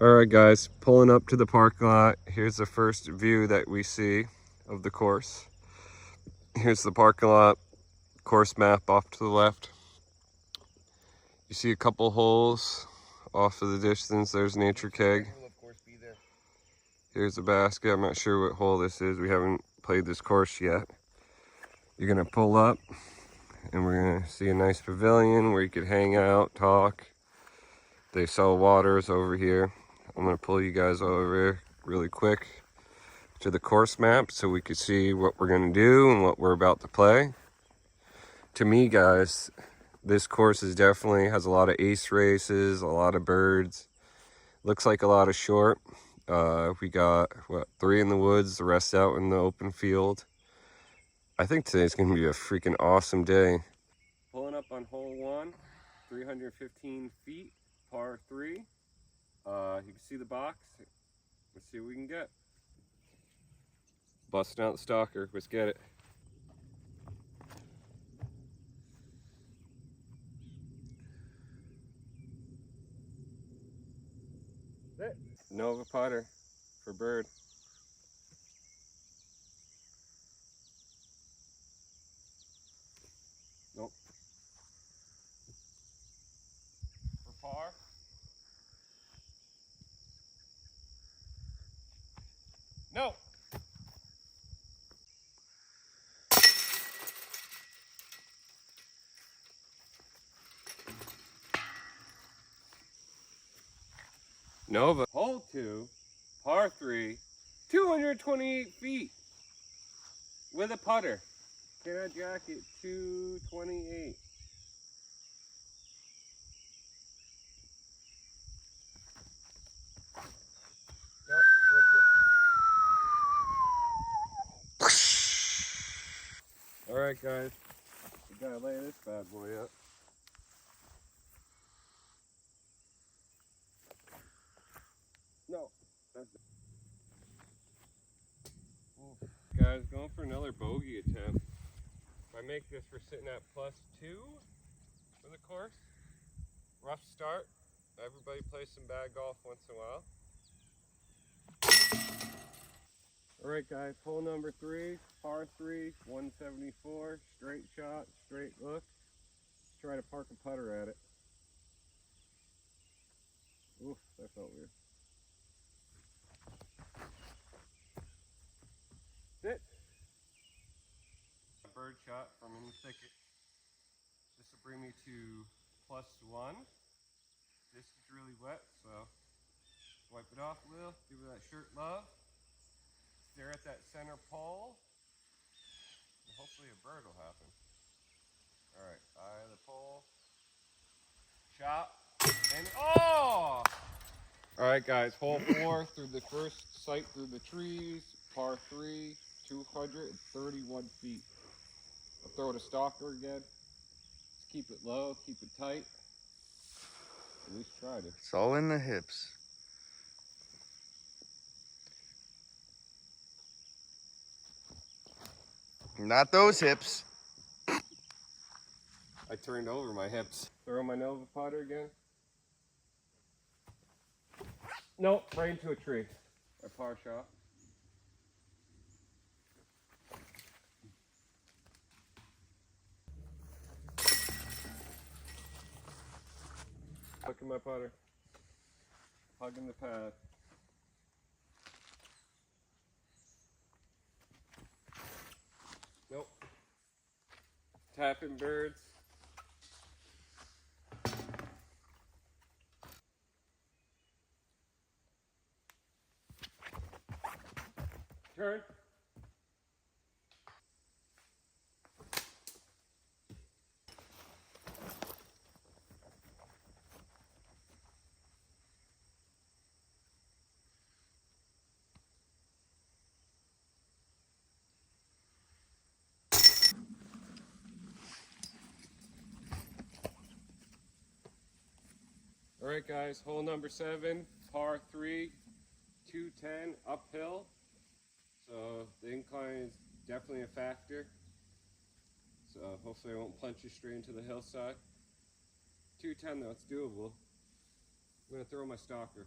All right, guys, pulling up to the parking lot. Here's the first view that we see of the course. Here's the parking lot, course map off to the left. You see a couple holes off of the distance. There's Nature Keg. Here's the basket. I'm not sure what hole this is. We haven't played this course yet. You're gonna pull up and we're gonna see a nice pavilion where you could hang out, talk. They sell waters over here. I'm gonna pull you guys over really quick to the course map so we could see what we're gonna do and what we're about to play. To me, guys, this course is definitely has a lot of ace races, a lot of birds. Looks like a lot of short. We got, what, 3 in the woods, the rest out in the open field. I think today's going to be a freaking awesome day. Pulling up on hole 1, 315 feet, par 3. You can see the box. Let's see what we can get. Busting out the stalker. Let's get it. Nova putter for bird. Nope. For par. No. Nova. Hole 2, par 3, 228 feet with a putter. Can I jack it? 228. All right, guys, we gotta lay this bad boy up. No, that's it. Guys, going for another bogey attempt. If I make this, we're sitting at +2 for the course. Rough start. Everybody plays some bad golf once in a while. All right, guys, hole number 3, par 3, 174, straight shot, straight look. Try to park a putter at it. Oof, that felt weird. Sit. A bird shot from in the thicket. This will bring me to +1. This is really wet, so wipe it off a little, give it that shirt love. Stare at that center pole, and hopefully a bird will happen. All right, eye of the pole, shot, and oh! All right, guys, hole 4 through the first sight through the trees, par 3, 231 feet. I'll throw it a stalker again. Just keep it low, keep it tight. At least tried it. It's all in the hips. Not those hips. I turned over my hips. Throw my Nova putter again. Nope, right into a tree. My par shot. Look at my putter. Hugging the pad. Nope. Tapping birds. Turn. All right, guys, hole number 7, par 3, 210 uphill. So the incline is definitely a factor. So hopefully I won't punch you straight into the hillside. 210 though, it's doable. I'm gonna throw my stalker.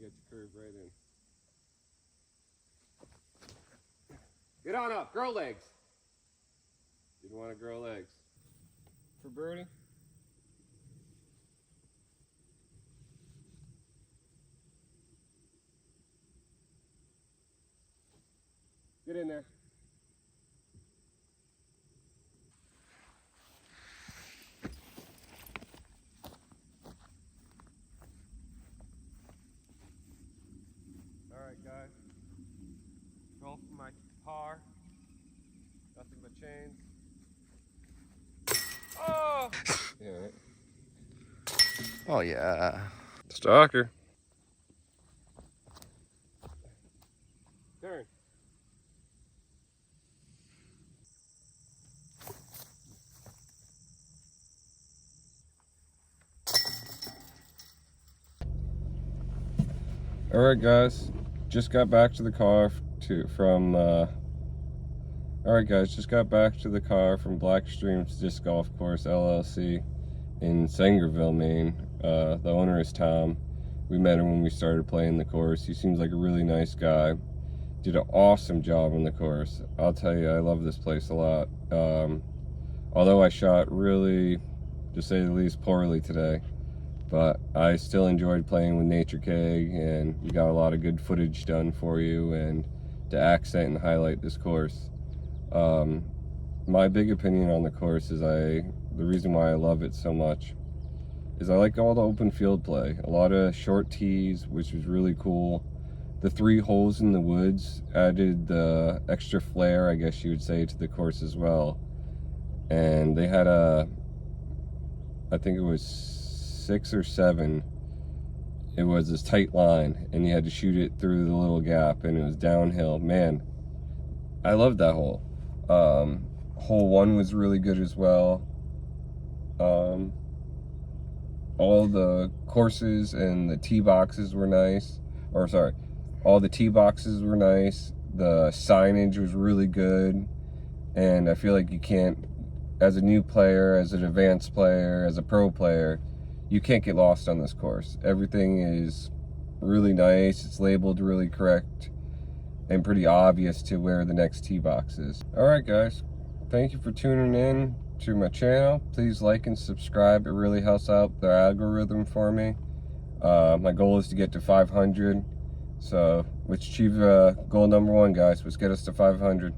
get you curved right in. Get on up, grow legs. Didn't want to grow legs. For birdie. Get in there. Alright guys, going for my par, nothing but chains. Oh! Yeah, right. Oh, yeah. Stalker. Turn. Alright guys, just got back to the car from Black Streams Disc Golf Course LLC in Sangerville, Maine. The owner is Tom. We met him when we started playing the course. He seems like a really nice guy. Did an awesome job on the course. I'll tell you, I love this place a lot. Although I shot really, to say the least, poorly today, but I still enjoyed playing with Nature Keg, and we got a lot of good footage done for you and to accent and highlight this course. My big opinion on the course is the reason why I love it so much is I like all the open field play. A lot of short tees, which was really cool. The 3 holes in the woods added the extra flair, I guess you would say, to the course as well. And they had I think it was 6 or 7. It was this tight line, and you had to shoot it through the little gap, and it was downhill. Man, I loved that hole. Hole 1 was really good as well. All the courses and the tee boxes were nice. Or sorry, all the tee boxes were nice. The signage was really good. And I feel like you can't, as a new player, as an advanced player, as a pro player, you can't get lost on this course. Everything is really nice. It's labeled really correct and pretty obvious to where the next tee box is. Alright guys, thank you for tuning in to my channel. Please like and subscribe. It really helps out the algorithm for me. My goal is to get to 500. So let's achieve goal number 1, guys. Let's get us to 500.